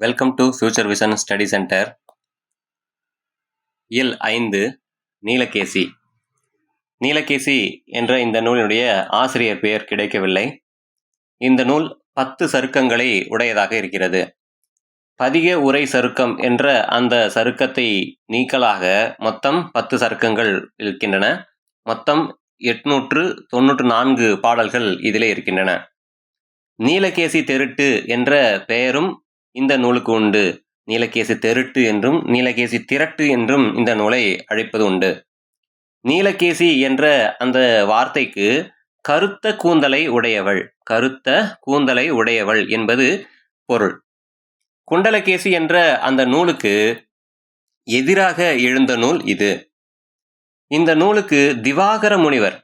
Welcome to future vision study centre. இயல் 5 நீலகேசி. நீலகேசி என்ற இந்த நூலினுடைய ஆசிரியர் பெயர் கிடைக்கவில்லை. இந்த நூல் 10 சருக்கங்களை உடையதாக இருக்கிறது. பதிக உரை சருக்கம் என்ற அந்த சருக்கத்தை நீக்கலாக மொத்தம் 10 சருக்கங்கள் இருக்கின்றன. மொத்தம் 894 பாடல்கள் இதிலே இருக்கின்றன. நீலகேசி தெருட்டு என்ற பெயரும் இந்த நூலுக்கு உண்டு. நீலகேசி தெருட்டு என்றும் நீலகேசி திரட்டு என்றும் இந்த நூலை அழைப்பது உண்டு. நீலகேசி என்ற அந்த வார்த்தைக்கு கருத்த கூந்தலை உடையவள், கருத்த கூந்தலை உடையவள் என்பது பொருள். குண்டலகேசி என்ற அந்த நூலுக்கு எதிராக எழுந்த நூல் இது. இந்த நூலுக்கு திவாகர முனிவர்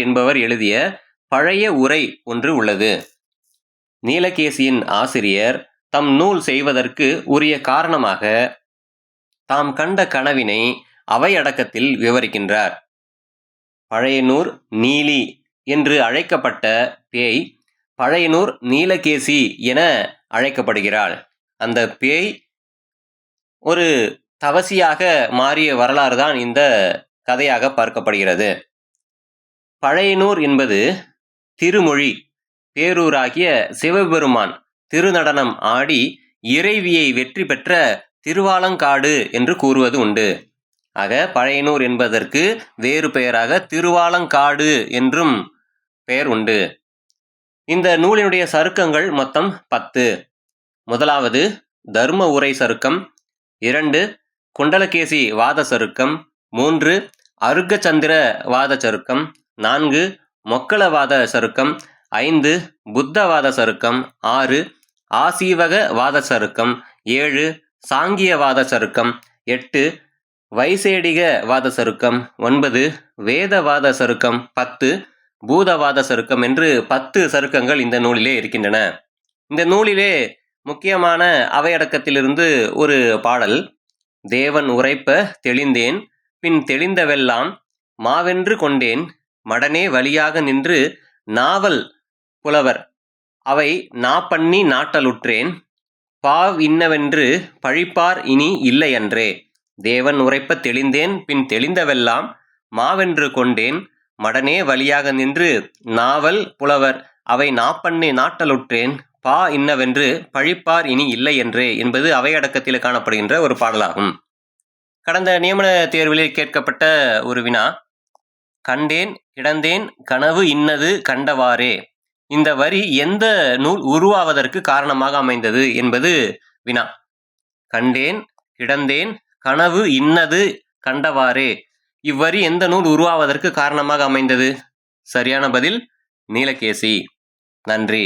என்பவர் எழுதிய பழைய உரை ஒன்று உள்ளது. நீலகேசியின் ஆசிரியர் தம் நூல் செய்வதற்கு உரிய காரணமாக தாம் கண்ட கனவினை அவையடக்கத்தில் விவரிக்கின்றார். பழையனூர் நீலி என்று அழைக்கப்பட்ட பேய் பழையனூர் நீலகேசி என அழைக்கப்படுகிறாள். அந்த பேய் ஒரு தவசியாக மாறிய வரலாறு தான் இந்த கதையாக பார்க்கப்படுகிறது. பழையனூர் என்பது திருமொழி பேரூராகிய சிவபெருமான் திருநடனம் ஆடி இறைவியை வெற்றி பெற்ற திருவாலங்காடு என்று கூறுவது உண்டு. ஆக பழையனூர் என்பதற்கு வேறு பெயராக திருவாலங்காடு என்றும் பெயர் உண்டு. இந்த நூலினுடைய சருக்கங்கள் மொத்தம் 10. முதலாவது தர்ம உரை சருக்கம், 2 குண்டலகேசி வாத சருக்கம், 3 அருக்கச்சந்திர வாத சருக்கம், 4 மொக்கலவாத சருக்கம், 5 புத்தவாத சருக்கம், 6 ஆசீவக வாத சருக்கம், 7 சாங்கியவாத சருக்கம், 8 வைசேடிக வாத சருக்கம், 9 வேதவாத சருக்கம், 10 பூதவாத சருக்கம் என்று 10 சருக்கங்கள் இந்த நூலிலே இருக்கின்றன. இந்த நூலிலே முக்கியமான அவையடக்கத்திலிருந்து ஒரு பாடல். தேவன் உரைப்ப தெளிந்தேன் பின் தெளிந்தவெல்லாம் மாவென்று கொண்டேன் மடனே வழியாக நின்று நாவல் புலவர் அவை நாப்பண்ணி நாட்டலுற்றேன் பாவ் இன்னவென்று பழிப்பார் இனி இல்லையன்றே. தேவன் உரைப்ப தெளிந்தேன் பின் தெளிந்தவெல்லாம் மாவென்று கொண்டேன் மடனே வழியாக நின்று நாவல் புலவர் அவை நாப்பண்ணி நாட்டலுற்றேன் பா இன்னவென்று பழிப்பார் இனி இல்லை என்றே என்பது அவையடக்கத்தில் காணப்படுகின்ற ஒரு பாடலாகும். கடந்த நியமன தேர்வில் கேட்கப்பட்ட ஒரு வினா, கண்டேன் கிடந்தேன் கனவு இன்னது கண்டவாறே, இந்த வரி எந்த நூல் உருவாவதற்கு காரணமாக அமைந்தது என்பது வினா. கண்டேன் கிடந்தேன் கனவு இன்னது கண்டவாறே, இவ்வரி எந்த நூல் உருவாவதற்கு காரணமாக அமைந்தது? சரியான பதில் நீலகேசி. நன்றி.